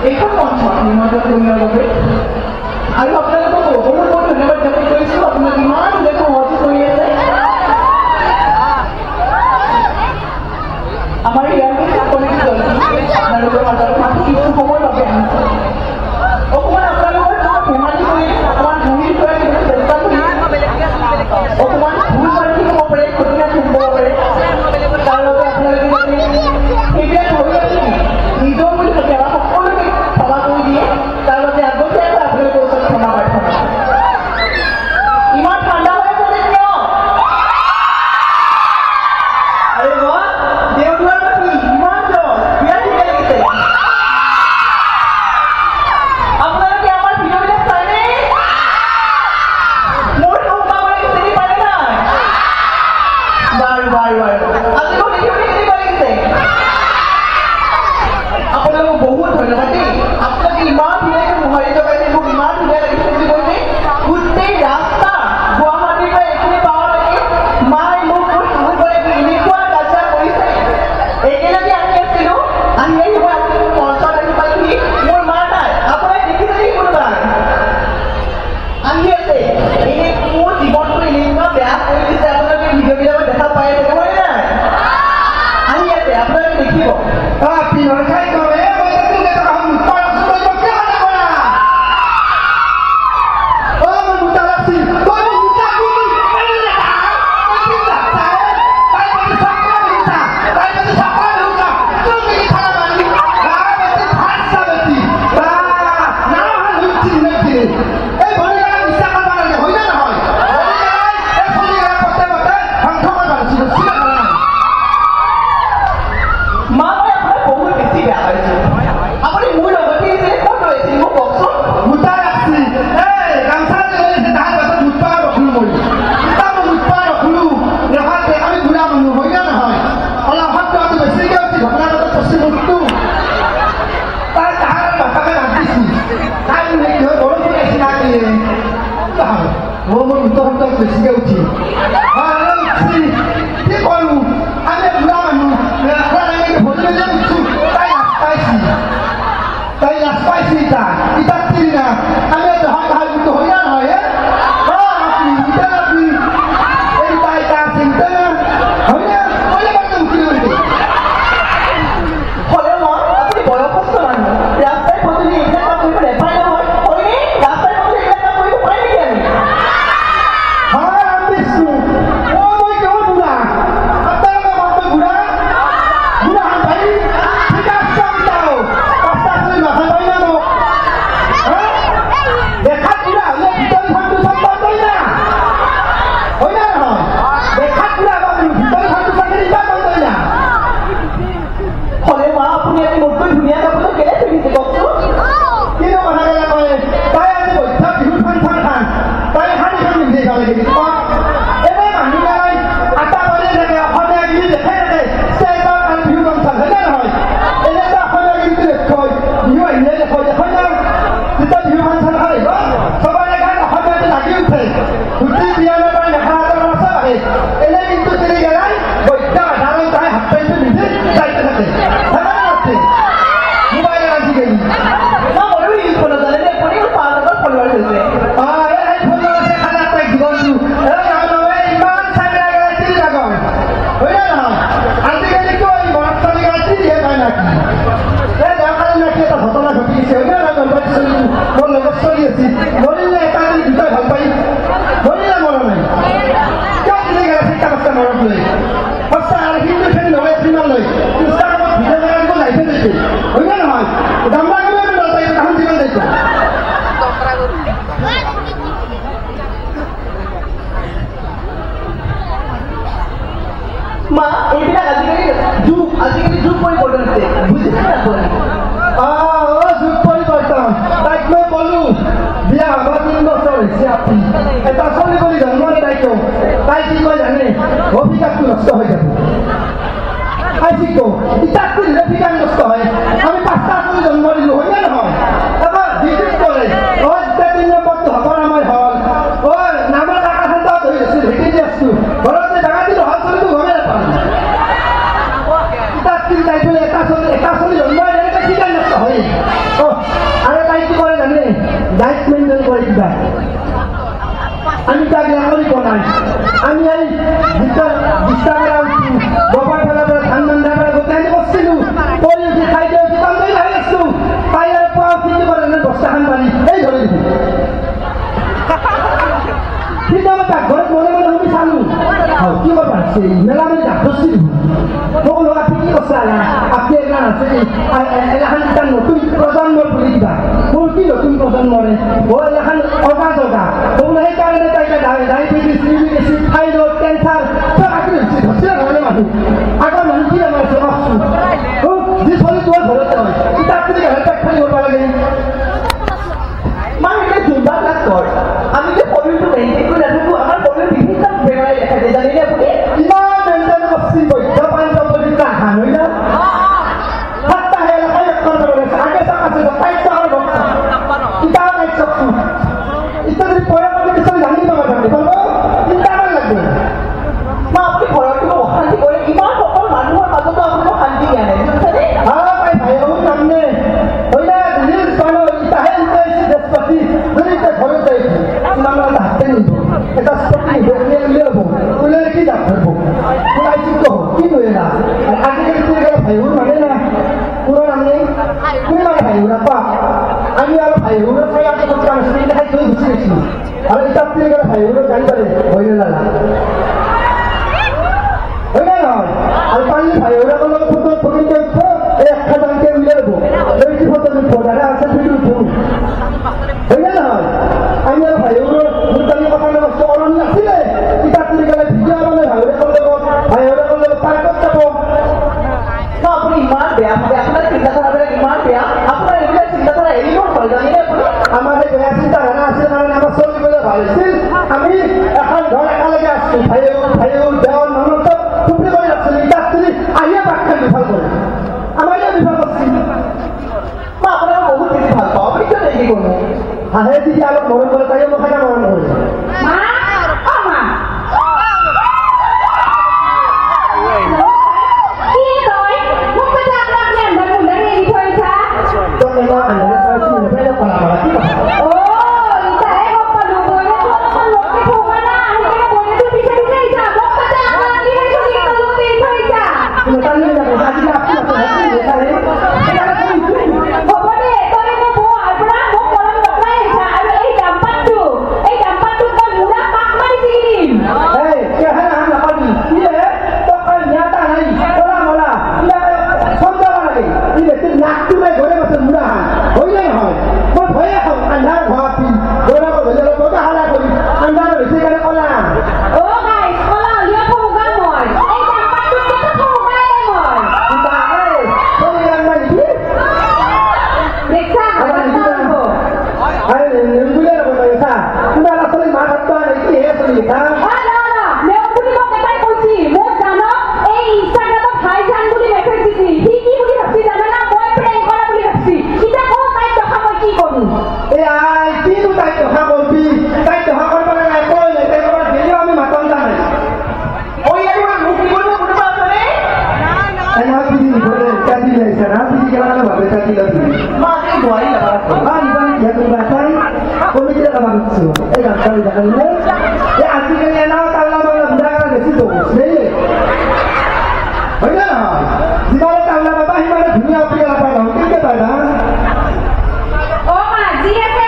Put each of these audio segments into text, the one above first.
এইখন মঞ্চ নিমন্ত্ৰণ কৰিবৰ বাবে আৰু আপোনালোকক বহুত বহুত ধন্যবাদ জ্ঞাপন কৰিছোঁ। আপোনালোক ইমান ধুনীয়াকৈ সহযোগ কৰি আছে। আমাৰ ইয়াৰ কমিটি দলটি আপোনালোকৰ মাজত মাত্ৰ কিছু সময়ৰ বাবে আহিছে। অকণমান আপোনালোকৰ ধেমালি কৰি অকণমান ঘূৰি ফুৰা চেষ্টা কৰি অকণমান ভুল মাৰি হ'ব পাৰে, খুটিনা থাকিব পাৰে। তাৰ বাবে আপোনালোকে সেইবিলাক ধৰি আছে নিজৰ বুলি কেতিয়াবা সকলোকে ক্ষমা কৰি দিয়ে। তাৰ বাবে আগতীয়াকৈ আপোনালোকৰ ওচৰত ক্ষমা প্ৰাৰ্থনা। ইমান ঠাণ্ডা হৈ আছে যে কিয়? আৰে মই দেওদুৱাৰ পাতি ইমান জল বিৰাট ধুনীয়া লাগিছে। আপোনালোকে আমাৰ ভিডিঅ'বিলাক চায়নে? মোৰ সোমাবলৈ চিনি পালে নাই? বাৰু বাৰু বাৰু আজি মই ভিডিঅ'বিলাক চিনি লাগিছে। আপোনালোকক বহুত ধন্যবাদ দেই। আপোনালোকে ইমান ধুনীয়াকৈ মোহাৰি জগাইছে, মোক ইমান ধুনীয়া লাগিছে বুলি কৈছে। গোটেই ৰাস্তা গুৱাহাটীৰ পৰা এইখিনি পাৱালৈকে মায়ে মোক সাহস কৰে এনেকুৱা কাজিয়া কৰিছে। একেলগে আহি আছিলোঁ, আহি আহি মই মঞ্চত আহি পালোহি। মোৰ মা নাই, আপোনাক দেখিছে নেকি কোনোবাই? আহি আছে। এনে মোৰ জীৱনটো এনেকুৱা বেয়া কৰি দিছে। আপোনালোকে ভিডিঅ'বিলাকত দেখা পাই আছে নহয় নাই? আহি আছে, আপোনালোকে দেখিব। বেছিকে উঠি কি কৰো আমি বুঢ়া মানুহ তাই লাজ পাইছি ইটা তিনা আমি হয় না নহয় মা এইবিলাক আজিকালি যুগ পৰিৱৰ্তন হৈছে বুজিছে না আপুনি? যুগ পৰিৱৰ্তন তাইক মই ক'লো বিয়া হ'ব 3 বছৰ হৈছে আপুনি এটা ছোৱালী কৰি জন্ম দায়িত্ব তাই কি কয় জানে অভিশাপটো নষ্ট হৈ যাব। আজি কওঁ ইটাক কৰিলে অভিশাপ নষ্ট হয়। আমি 5টা ছোৱালী জন্ম দিলোঁ হয় নে নহয়? এবাৰ ডিগ্ৰীত ক'লে যেতিয়া 3 নম্বৰটো হ'ব আমাৰ হ'ল নামৰ কাকা খান্দাও ধৰি আছোঁ ভেটি দি আছোঁ ঘৰত যে ডাঙা দিলোঁ হ'ল চলিটো গমেই নাপালোঁ। ইটাক কৰি তাই বোলে ডাইট মেইনটেইন কৰে কিবা আমি তাক লাকৰি বনাই আমি এই ডিষ্টাৰ্ব উঠো বপাৰ ফালৰ পৰা ধান বান্ধাৰ পৰা গোটাই কৰিছিলোঁ কৰি উঠি খাই দিওঁ দোকান লৈ আহি আছোঁ তাই আৰু পোৱা উঠি কৰে বস্তাখান বান্ধি এই ধৰি দিছোঁ কিন্তু আমি তাক ঘৰত মনে মনে শুনি চালোঁ কি কথা আছে মেলা মেলি ডাক্তৰছি মোক লগা ঠিকেই কৈছে আপুনি এগিলান আছে এলাখান এটা নতুন প্ৰজন্মৰ বুলি কিবা মোৰ কি নতুন প্ৰজন্মৰে এলাখান অগা জগা মোক সেইকাৰণে তাই diabetes liver acid thyroid cancer চব আঁকি হৈছে ধৰিছে নহ'লে মানুহ আগৰ মানুহ কি বেমাৰ আছে কওকচোন যি চলি তোমাৰ ঘৰতে হয় কিতাপ তুমি পেট খালি কৰিব লাগে মানে এটা যোগা ক্লাছ কর আমি যে শরীরটো মেইনটেইন করে রাখবো আমার শরীরে বিভিন্ন বেমারে দেখা যায় জানি না আপনি ইমান মেইনটেইন করছি বৈদ্য পাঞ্চ পবিত্র আহান হই না হাতটা হেলা খাই করতে বলে আগে তো আছে তাই তো আর বক্তা কিতাব নাই চকু ইত্যাদি পড়া পড়ে কিছু জানি না মানে বলবো কিতাব লাগবে মা আপনি ঘরটো অশান্তি করে ইমান সকল মানুহৰ মাজতো আপুনি শান্তি দিয়া নাই বুজিছেনে ভাই ভাই ও সামনে হই না দিল পানো ইতাহে ইন্টারেস্ট দেশপতি দুইটা ঘরে যাই নামা হাতে নিব এটা স্পটি বলে লিয়াবো বলে কি ডাক্তারবো কোলাই চিত্ত কি কইরা না আজকে কি করে ভাইও মানে না পুরো নামে কোন মানে ভাইও না পা আমি আর ভাইও না তাই আজ করতে আমি সেই দেখাই তুই বুঝে গেছি আর এটা আপনি করে ভাইও না জানি পারে হইল না হই না আর পানি ভাইও না কোনো ফটো ফটো দেখো একটা দাঁতে লিয়াবো এই কি ফটো দেখো দাদা আছে ভিডিও তো হই না আমি আর ভাইও না মুতালি কথা না অরণ্য আছিলে কিতাব তুলি গেলে ভিডিও মানে ভাইও না করলে পার্কত যাব না আপনি ইমান বেয়া হবে আপনার চিন্তাধারাবিলাক ইমান বেয়া আপনার এইবিলাক চিন্তাধারা এৰিব হয় জানি না আপনি আমাৰ এই বেয়া চিন্তাধাৰা আছে মানে আমাৰ চলিবলৈ ভাল আছিল আমি এখন ঘৰ একেলগে আছো ভাইও দেওয়ার মানুষ সব টুপি করে রাখছিল কিতাব তুলি আহিয়ে বাক্যা বিফল করে আমার এই বিফল করছি মা আপনার বহুত বেশি ভাল পাও আপনি কিয় দেৰি কৰবো হাহে দিদি অলপ মৰম কৰে তাইও মোক এটা মৰম কৰে মা ও মা কি তই মোক কথা আপনি আন্দার মুন্ডা নিয়ে থইছা তো এলা আন্ধারে পাইছি নেপেলে কলা মারা কি কথা ও ইতাহে গপ্পালু বইলে কোন লোককে ঠোকা না আইকে বইলে তো পিছে পিছে ইছা মোক কথা আপনি কি হইছে কি তো লোকে থইছা তুমি তাহলে যাবে আজি আপনি আছে দেখালে এটা কই হ'ব দে তই মোক বো আৰপৰা মোক মৰম নকৰাই ইছা আৰু এই ডাম্পাৰটো মই মুৰা পাক মাৰি দিম এই কে হে আম নাপাবি কি হে তো কই নিয়াতা নাই ওলা মোলা ইলা সমজাবা লাগে ই বেতে নাকটো মে ঘরে বসে মুরা হান হইলে হয় মই ভয়ে খাও আন্ধার ঘাপি গোরা বলে বড় হালা করি আন্ধার হইছে কেন কলা ও গাইস কলা লিয়া ফোগা মই এই ডাম্পাৰটো কেটা ফোগাই মই কিবা এই কই আন্ধার কি দেখা হ'ব আরে নেগুলে রে বইছা তুমি আসলে মা হাতটা কি হে তুমি কা নেওপুনি মোক এটাই কৈছি মোক জানো এই ইনষ্টাগ্ৰামত হাই জান বুলি মেছেজ দিছি সি কি বুলি ভাবছি জানা না মই প্ৰেম কৰা বুলি ভাবছি কিটা কও তাই দেখা মই কি কৰিম এ আই কি তু তাই কথা বলবি তাই দেখা করব না কই নাই তাই আমার দিলে আমি মাতন জানাই ওই একবার মুখ কি করবো কোনটা আপনারে এই না দিদি বলে কাটি লাইছে না দিদি কেন না ভাবে কাটি লাগি মা আপনি দোয়াই লাগা আই বান কি তুমি বাতাই কোন কি লাগা দিছো এই গাছটা জানেন না এ আজকে না তালা বাবা বুড়া করে বেশি তো নেই হইনা দিবারে তালা বাবা হিমারে দুনিয়া উপরে লাগা না কি পায় না ও মা জি আছে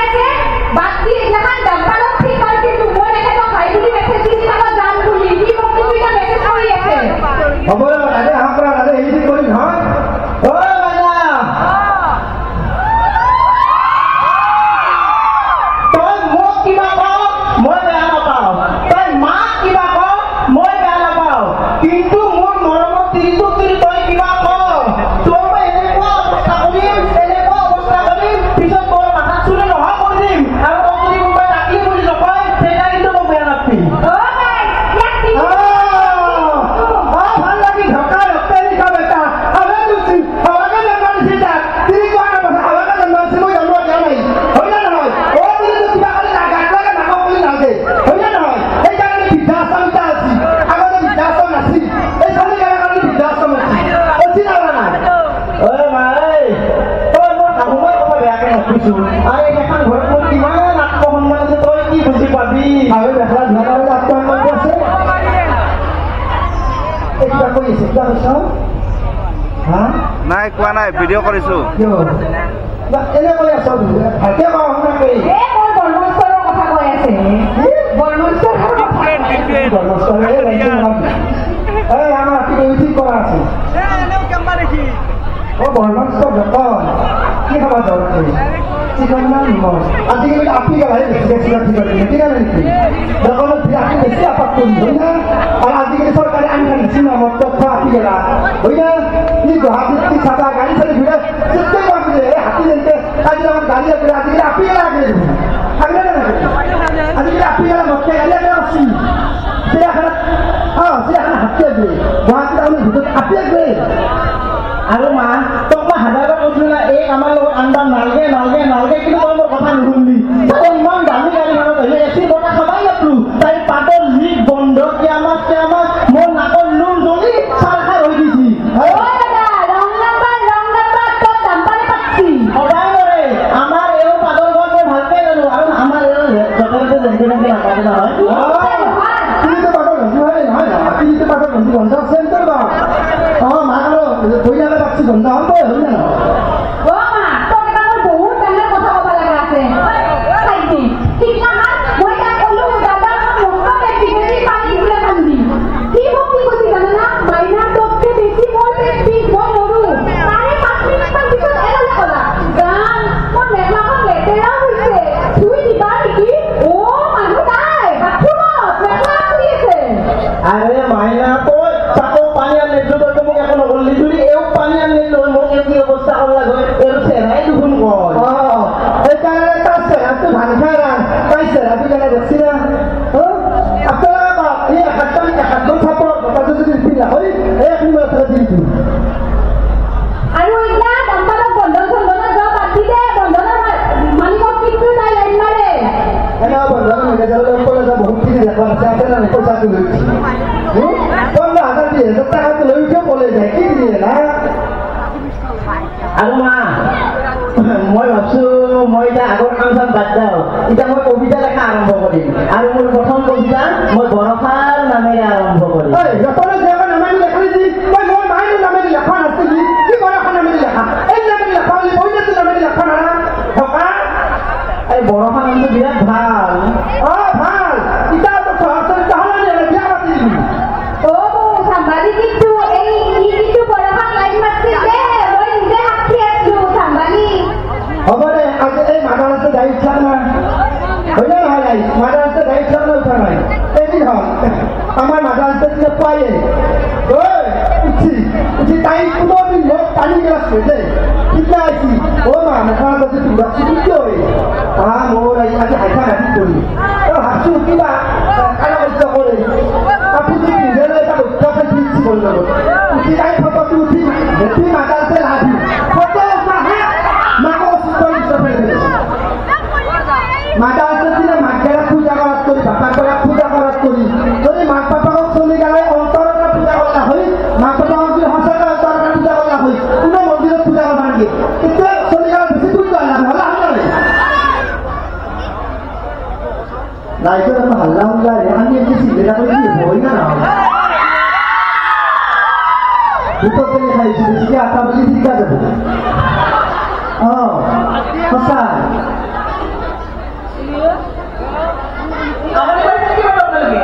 বাকি এখান ডাব্বালত ঠিক আর কিন্তু মই এখানে খাই বুলি মেছেজ দিছি আমার জান বুলি কি মোক তুমি না মেছেজ কৰি আছে খবর আরে হাকরা আরে এই দিন করি না ও বাবা তই মোক কিবা কও মই বেয়া নাপাওঁ কৈ আছে কিবা কৈছ হা নাই কোৱা নাই ভিডিঅ' কৰিছোঁ এনে কৈ আছ ভালকে কোৱা শুনাকে মই বৰ্মস্বৰৰ কথা কৈ আছে বৰ্মস্বৰৰ এই আমাৰ কি ঠিক কৰা আছে বৰ্মস্বৰ যতন কি খাবা দৰকাৰ চিকন না নিমখ আজিকালি আপি গেলাহে বেছিকৈ চিকন চিকন ঠিক আছে নেকি দোকানত আপি বেছি আপাত কৰি হয় না আৰু আজিকালি চৰকাৰে আনি দিছে না মদ খোৱা আপি গেলা হয় না কি গুৱাহাটীত কি চাবা গাড়ী চালি ঘূৰে চেষ্টা কৰিছে হাতী যেনেকে কাজিৰঙাত গাড়ী আছে আজিকালি আপি গেলা আগলে আগলে নালাগে আজিকালি আপি গেলা মদ খাই গাড়ী আগলে আছে চিৰিয়াখানাত চিৰিয়াখানা হাতী আছে গুৱাহাটীত আমি ভিতৰত আপি আছে আৰু মা তোক মই হাজাৰবাৰ কৈছিলোঁ না এই আমাৰ লগত আনবা নালগে নালগে নালগে কিন্তু তই মোৰ কথা নুশুনলি তই ইমান দামী গাড়ীখনত আহিলে এচি বতাহ খাবাই নাপালোঁ তাই পাতৰ লিক বন্ধ কেমাছ মোৰ নাকৰ নোম জ্বলি চাৰ খাই হৈ দিছি সদায় কৰে আমাৰ এই পাতৰ ঘৰ মই ভালকৈ জানো আৰু আমাৰ এই য'তে যেনেকে যেনেকে নাপাতে নহয় বইলাকে পাচ্ছি গন্ধ হল হয় না বহুত ডাঙৰ কথা ক'ব লগা আছে মই তাক ক'লো দাদা মোক বেছি পানী দিলে কান্দি সি মোক কি কৈছে জানে না মাইনা তোতকে বেছি মোৰ বেছি মই নৰো তাৰে 5 মিনিটমান পিছত এনে ক'লা গান মোৰ মেঘলাখন লেতেৰা হৈছে ধুই দিবা নেকি মানুহ নাই বাথৰুমত মেঘলা কৰি আছে আৰে মাইনা তই চাকো পানী আনি নিদিলোঁ তই মোক একো নকৰিলি যদি এও পানী আনি নিদিলোঁ মোক এই কি অৱস্থা কৰিব লাগে এইটো চেহেৰাই দেখোন কয় সেইকাৰণে তাৰ চেহেৰাটো ভাঙি খাই ৰান তাই চেহেৰাটো কেনে দেখছি না আপোনালোকে এই এখাদখন চাপৰ কথাটো যদি নিপিন্ধা হয় এই এখন দি দিওঁ আৰু এতিয়া দম্পালক বন্ধন চন্ধনত যোৱা পাতি দে বন্ধনৰ মালিকক কিন্তু তাই লাইন মাৰে এনে বন্ধন মেনেজাৰলৈ কলেজত বহুতখিনি লেখা আছে আপোনাৰ পইচাটো লৈ 15,000 দিয়ে টাকাটো লৈ উঠে কলেজ যায় কি দিয়ে না আৰু মা মই ভাবছোঁ মই এতিয়া আগৰ কাম চাম বাদ যাওঁ এতিয়া মই কবিতা লেখা আৰম্ভ কৰিম আৰু মোৰ প্ৰথম কবিতা মই বৰষাৰ নামেৰে আৰম্ভ কৰিম যতনে যেখন নামেৰি লেখালি দি মই মোৰ মাইনো নামেৰি লেখা নাছিলি কি বৰষা নামেৰি লেখা এই নামেৰি লেখা বুলি বইনাটো নামেৰি লেখা না থকা এই বৰষা নামটো বিৰাট ভাল ভাল ইটাও তো চহৰ তাহলে বিয়া পাতি দিবি সাংবাদিক কিন্তু এই কিন্তু বৰষাক লাইন মাৰছে দে মই নিজে সাক্ষী আছো সাংবাদিক হ'ব দে আজি এই মাদাৰতে দায়িত্ব না হয় না নহয় নাই মাদাৰতে দায়িত্ব না উঠা নাই এদিন হ'ল আমাৰ মাদাৰতে যে পায়ে উঠি তাই কোনো দিন মোক পানী গিলাচ হৈ দে কিতা আইছি মা মেখেলা যদি তোৰ কিয় মোৰ আজি হাইঠা হাতি কৰি ভাবছোঁ কিবা কাৰ্য কৰে আপুনি নিজে এটা উৎসৱ দিচ্ছি বলল উঠি তাই ফটোটো উঠি ভেটি মাদারতে লাভি ফটো মাহে মাকে অসুস্থ হিসাবে মাদারতে দিনে মাকেরা পূজা করাত করি বাপাকেরা পূজা করাত করি যদি মাক বাপাকক চলি গেলে অন্তরকে পূজা করা হয় মাক বাপাকক যদি সঁচাকে অন্তরকে পূজা করা হয় কোনো মন্দিৰত পূজা কৰা নাগে এতিয়া চলি গেলে বেছি পূজা না হলা হলা ৰাইজৰ এটা হাল্লা হুল্লা আমি এটি চিন্তা কৰি হয় না দুটো পেলে খাইছো বেছিকে আটা বুলি ঠিকা যাব সঁচা আমাৰ পইচা কিমান আপোনালোকে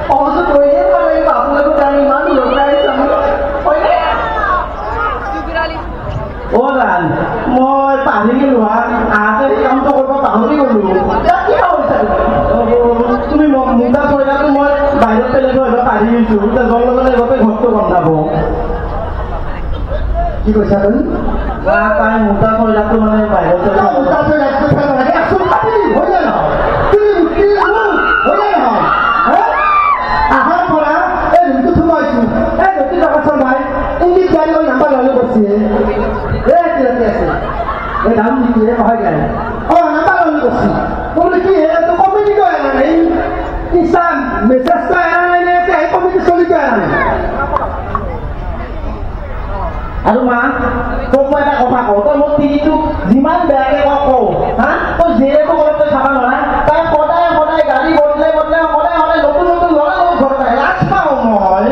সহজে কৰিয়ে পাৰিব আপোনালোকৰ কাৰণে ইমান লগাই হয়নে ৰান মই পাহৰি গ'লো আহোঁতে সেই কামটো কৰিব পাহৰি গ'লো কি কৰিছা তুমি মুগা চইলাটো মই বাহিৰত পেলাই থৈ আহিব পাহৰি গৈছোঁ এতিয়া জল লগালে আগতে ঘৰটো বন্ধাব কি কৈছা তুমি তাই মুগা চইলাটো মানে বাহিৰত আহাৰ পৰা এই ৰুমটো সোমাইছো এই নতুন টকা চলাই ইংলিছ গাড়ী লৈ নাম্বাৰ ল'লে গৈছে আছে এই নাম নেকি নহয় গাড়ী নাম্বাৰ ল'লে গৈছে বলে কি এইটো কমিটিটো এৰা নাই কিষাণ মেছেজটো এৰা নাই নে এই কমিটি চলিটো এৰা নাই আৰু মা তোক মই এটা কথা কওঁ তই মোৰ তিৰিটোক যিমান বেয়াকৈ কওঁ তই যিহেতু ঘৰত তই চাব নোৱাৰা তাই সদায় গাড়ী বদলাই সদায় নতুন ল'ৰা ঘৰত আহে লাজ পাওঁ মই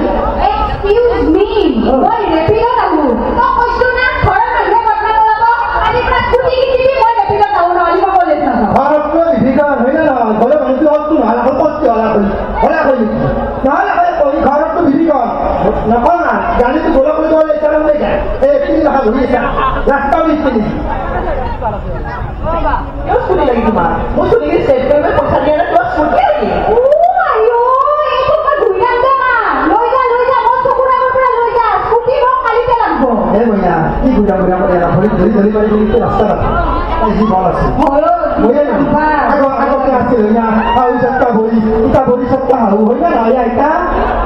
নকওঁ না গাড়ীটো গোলা কৰি দিব এতিয়া লৈ যায় এই তিনি টকা ধৰি আছে ৰাস্তা বিশ তিনি কিয় স্কুটি লাগি তোমাৰ মোৰ স্কুটি ছেভ কৰিব পইচা দিয়া নাই তোমাৰ স্কুটি লাগি এই মইনা কি ঘূৰা ঘূৰা কৰি ভৰি ধৰি ধৰি পাৰি ৰাস্তা নাথাকে যি বল আছে আগতে আছিল না হাউ চাক্কা ভৰি ইটা ভৰি চাক্কা হাউ হয় না নহয় আইতা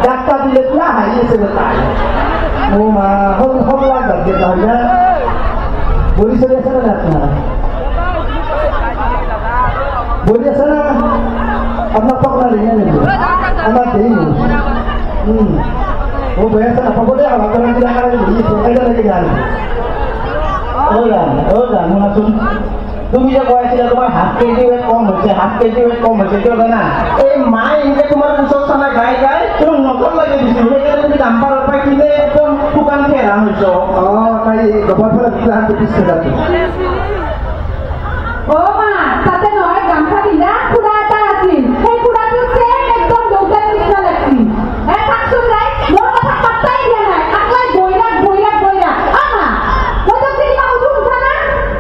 ডাক্তাৰ দিলে পুৰা হাঁহি আছে তাই ও মা সকলোৱাক বাদ দিয়া হয় না ভৰি চলি আছে না আপোনাৰ ভৰি আছে না আপোনাৰ পকৰা লিঙে নেকি আমাৰ দেই ও বয়া আছে নাপাব দে আমাৰ কাৰণে কিবা কাৰণে ভৰি আছে কাইলৈ লাগি যাম শুনাচোন তুমি যে কৈ আছিলা তোমাৰ হাফ কেজি ৱেট কম হৈছে কিয় জানা এই মায়ে এনেকে তোমাৰ ওচৰত চানা গাই গাই তোমাক নকল লাগি দিছিল সেইকাৰণে তুমি দাম্পাৰৰ পৰা কিনে একদম শুকান খেৰা হৈছ তাই গবৰ ফালে বিলা হাত পিছ পেলাটো তাতে নহয় গামছা পিন্ধা খুৰা এটা আছিল সেই খুৰাটো চেম একদম দৌতাৰ নিচিনা লাগছিল চাকচোন ৰাই মোৰ কথা পাত্তাই দিয়া নাই আকলাই বৈৰাক আমা মই তো চিনিমা উঠা না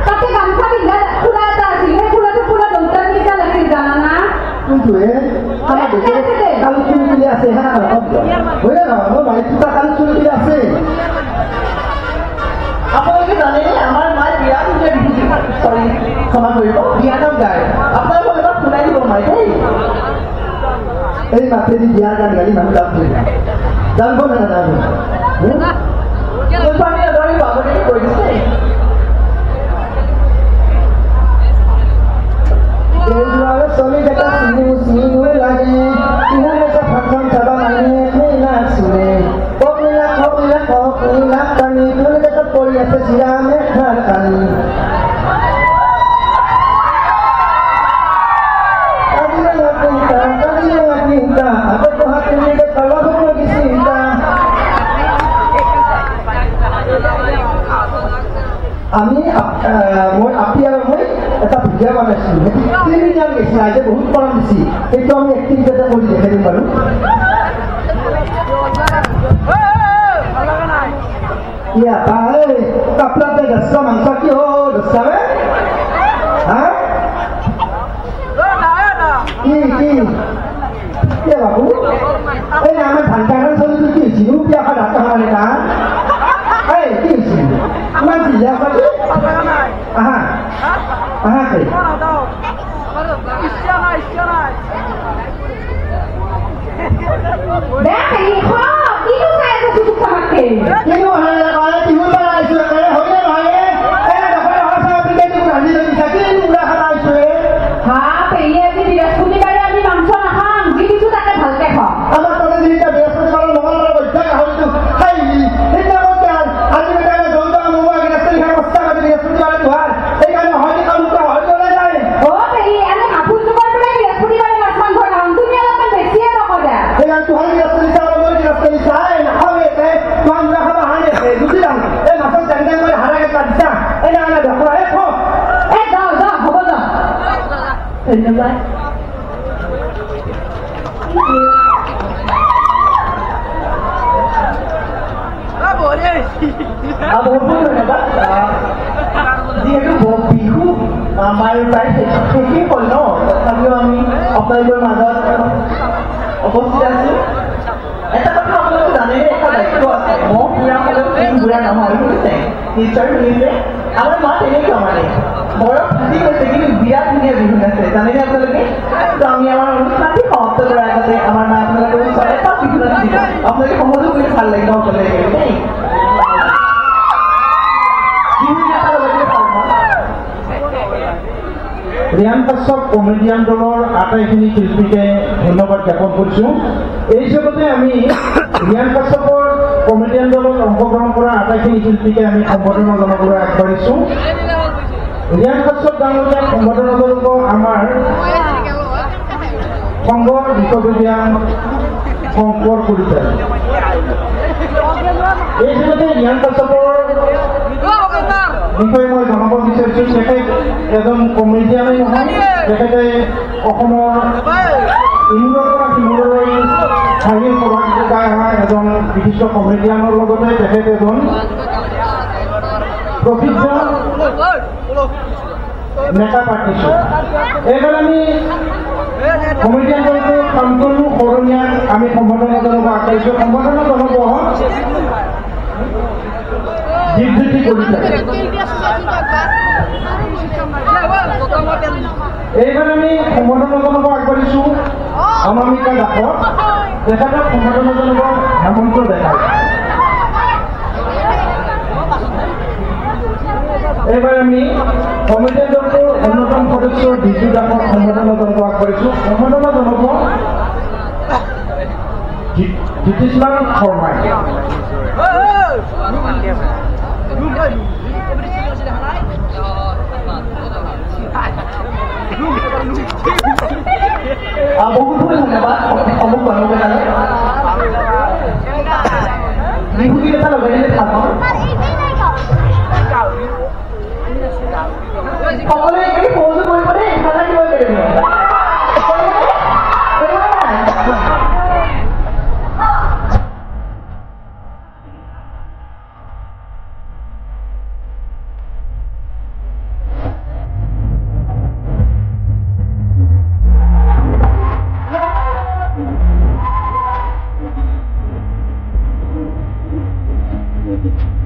তাতে গামছা পিন্ধা খুৰা এটা আছিল সেই খুৰাটো পুৰা দৌতাৰ নিচিনা লাগছিল জানা না কিন্তু আমাৰ দেশে কালি চুৰি বুলি আছে হা হয় না মোৰ বাৰীত দুটা কালি চুৰি বুলি আছে আপোনালোকে জানেনে আমাৰ মায়ে বিয়া দিছে চৰি ক্ষমা কৰিব বিয়া নাম গায় আপোনালোকক এবাৰ শুনাই দিব মায়ে দেই এই মাতেদি বিয়াৰ গান গালি মানুহ লাভ কৰিবা জানিব নে নাজানিব আমি এবাৰ আগতে কৈ দিছে চলি দেখা চিনিও লাগে ইমান এটা ফাংচন চাবা মানে নাচুৰে কপিলা কানি তোৰ পৰি আছে চিৰামে খাৰ কানি আমি মই আপি আৰু মই এটা ভিডিঅ' বনাইছিলোঁ তিনিজন গৈছিল আজি বহুত কম দিছি সেইটো আমি এক্টিভিটিতে কৰি দেখাই দিম বাৰু কাপলাতে দস্তা মাংস কি দস্তাবে কি বাবু এই আমার ধান কাটার চলি কি হয়েছিল বিয়া ডাক্তার মানে না এই কি হয়েছিল আমার জিলা পাতি আহা কে ধন্যবাদ যিহেতু বিহু আমাৰ প্ৰায় শেষেই হ'ল ন তথাপিও আমি আপোনালোকৰ মাজত উপস্থিত আছোঁ এটা কথা আপোনালোকে জানেনে এটা দায়িত্ব আছে মই বুঢ়া হ'লেও কোনো বুঢ়া নহয় শুনিছে নিশ্চয় শুনিছে আমাৰ মা তেনেকুৱা মানে বয়স ফাটি গৈছে কিন্তু বিৰাট ধুনীয়া বিহু আছে জানেনে আপোনালোকে তো আমি আমাৰ অনুষ্ঠানটি সমাপ্ত কৰাৰ আগতে আমাৰ মা আপোনালোকৰ ওচৰত এটা বিহু নাচ দিব আপোনালোকে সহযোগ কৰি ভাল লাগিব সকলোৱে দেই ৰিয়ান কাশ্যপ কমেডিয়ান দলৰ আটাইখিনি শিল্পীকে ধন্যবাদ জ্ঞাপন কৰিছোঁ এই হিচাপতে আমি ৰিয়ান কাশ্যপৰ কমেডিয়ান দলত অংশগ্ৰহণ কৰা আটাইখিনি শিল্পীকে আমি সম্বৰ্ধনা জনাবলৈ আগবাঢ়িছোঁ ৰিয়ান কাশ্যপ ডাঙৰীয়াক সম্বৰ্ধনা জনাব আমাৰ সংঘৰ বিশ্ববিদ্যা শংকৰ কলিতা এই হিচাপতে ৰিয়ান কাশ্যপৰ বিষয়ে মই জনাব বিচাৰিছোঁ তেখেত এজন কমেডিয়ানেই নহয় তেখেতে অসমৰ ইন্দোৰৰ পৰা সিমূৰলৈ হাঁহিৰ প্ৰভাৱ গাই অহা এজন বিশিষ্ট কমেডিয়ানৰ লগতে তেখেত এজন প্ৰসিদ্ধ মেকআপ আৰ্টিষ্ট। এইবাৰ আমি কমেডিয়ান দলটো শান্তনু শৰণীয়াক আমি সম্বৰ্ধনা জনাব আগবাঢ়িছোঁ। সম্বৰ্ধনা জনাব দীপজ্যোতি কলিতা। এইবাৰ আমি সম্বৰ্ধনা জনাব আগবাঢ়িছোঁ অনামিকা দাসক। তেখেতক সম্বৰ্ধনা জনাব হেমন্ত ডেকাই। এইবাৰ আমি কমেডিয়ান দলটোৰ অন্যতম সদস্য বিজু দাসক সম্বৰ্ধনা জনাব আগবাঢ়িছোঁ। সম্বৰ্ধনা জনাব জ্যোতিষলাল শৰ্মাই। বহুত ধন্যবাদ সমূহ মানুহৰ কাৰণে বিহুগীত এটা লগাই দিলে ভাল পাওঁ। সকলোৱে এই সহযোগ কৰিব দেই, ভাল লাগিব পাৰিব। Thank you.